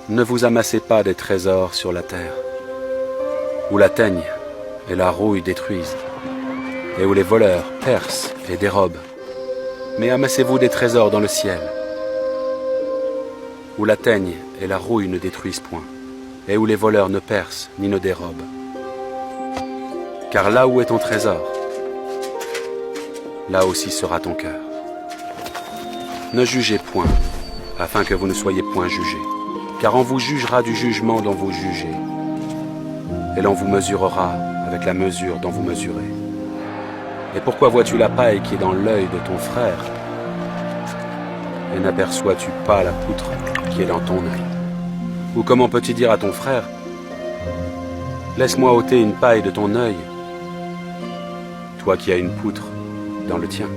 Ne vous amassez pas des trésors sur la terre, où la teigne et la rouille détruisent, et où les voleurs percent et dérobent. Mais amassez-vous des trésors dans le ciel, où la teigne et la rouille ne détruisent point, et où les voleurs ne percent ni ne dérobent. Car là où est ton trésor, là aussi sera ton cœur. Ne jugez point, afin que vous ne soyez point jugés, car on vous jugera du jugement dont vous jugez, et l'on vous mesurera avec la mesure dont vous mesurez. Et pourquoi vois-tu la paille qui est dans l'œil de ton frère, et n'aperçois-tu pas la poutre qui est dans ton œil? Ou comment peux-tu dire à ton frère, laisse-moi ôter une paille de ton œil, toi qui as une poutre dans le tien?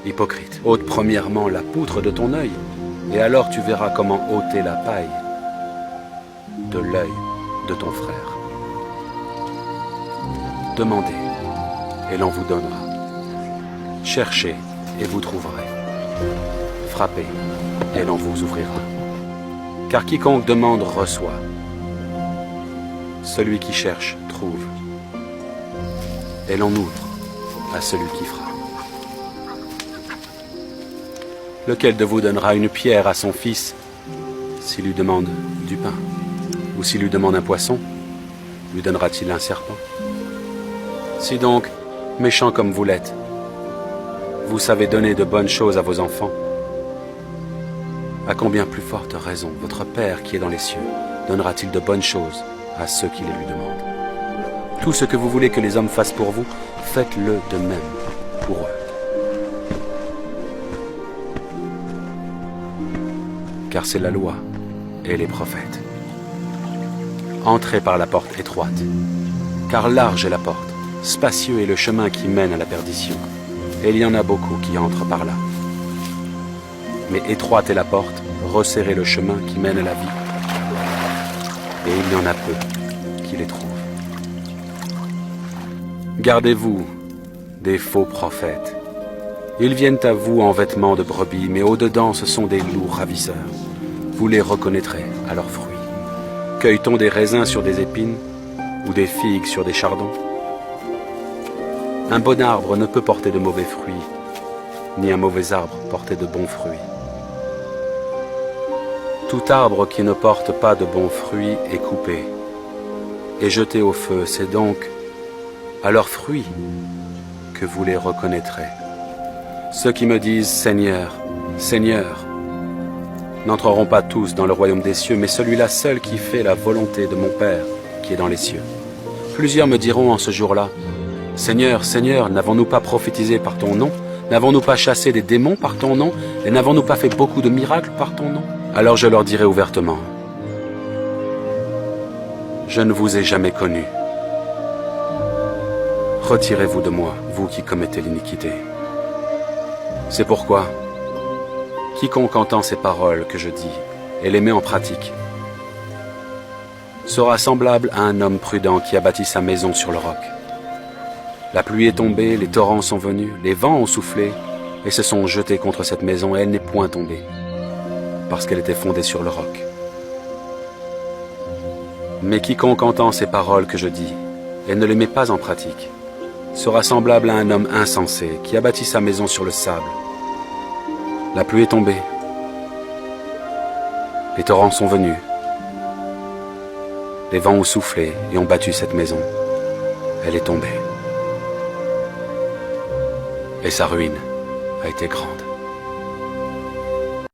Hypocrite, ôte premièrement la poutre de ton œil, et alors tu verras comment ôter la paille de l'œil de ton frère. Demandez, et l'on vous donnera. Cherchez, et vous trouverez. Frappez, et l'on vous ouvrira. Car quiconque demande reçoit. Celui qui cherche trouve. Et l'on ouvre à celui qui frappe. Lequel de vous donnera une pierre à son fils s'il lui demande du pain? Ou s'il lui demande un poisson, lui donnera-t-il un serpent? Si donc, méchants comme vous l'êtes, vous savez donner de bonnes choses à vos enfants, à combien plus forte raison votre Père qui est dans les cieux donnera-t-il de bonnes choses à ceux qui les lui demandent? Tout ce que vous voulez que les hommes fassent pour vous, faites-le de même pour eux. Car c'est la loi et les prophètes. Entrez par la porte étroite, car large est la porte, spacieux est le chemin qui mène à la perdition, et il y en a beaucoup qui entrent par là. Mais étroite est la porte, resserrez le chemin qui mène à la vie, et il y en a peu qui les trouvent. Gardez-vous des faux prophètes. Ils viennent à vous en vêtements de brebis, mais au-dedans ce sont des loups ravisseurs. Vous les reconnaîtrez à leurs fruits. Cueille-t-on des raisins sur des épines ou des figues sur des chardons? Un bon arbre ne peut porter de mauvais fruits, ni un mauvais arbre porter de bons fruits. Tout arbre qui ne porte pas de bons fruits est coupé et jeté au feu. C'est donc à leurs fruits que vous les reconnaîtrez. Ceux qui me disent « Seigneur, Seigneur », n'entreront pas tous dans le royaume des cieux, mais celui-là seul qui fait la volonté de mon Père qui est dans les cieux. Plusieurs me diront en ce jour-là, « Seigneur, Seigneur, n'avons-nous pas prophétisé par ton nom? N'avons-nous pas chassé des démons par ton nom? Et n'avons-nous pas fait beaucoup de miracles par ton nom ?» Alors je leur dirai ouvertement, « Je ne vous ai jamais connus. Retirez-vous de moi, vous qui commettez l'iniquité. » C'est pourquoi, quiconque entend ces paroles que je dis et les met en pratique sera semblable à un homme prudent qui a bâti sa maison sur le roc. La pluie est tombée, les torrents sont venus, les vents ont soufflé et se sont jetés contre cette maison et elle n'est point tombée parce qu'elle était fondée sur le roc. Mais quiconque entend ces paroles que je dis et ne les met pas en pratique sera semblable à un homme insensé qui a bâti sa maison sur le sable. La pluie est tombée, les torrents sont venus, les vents ont soufflé et ont battu cette maison. Elle est tombée. Et sa ruine a été grande.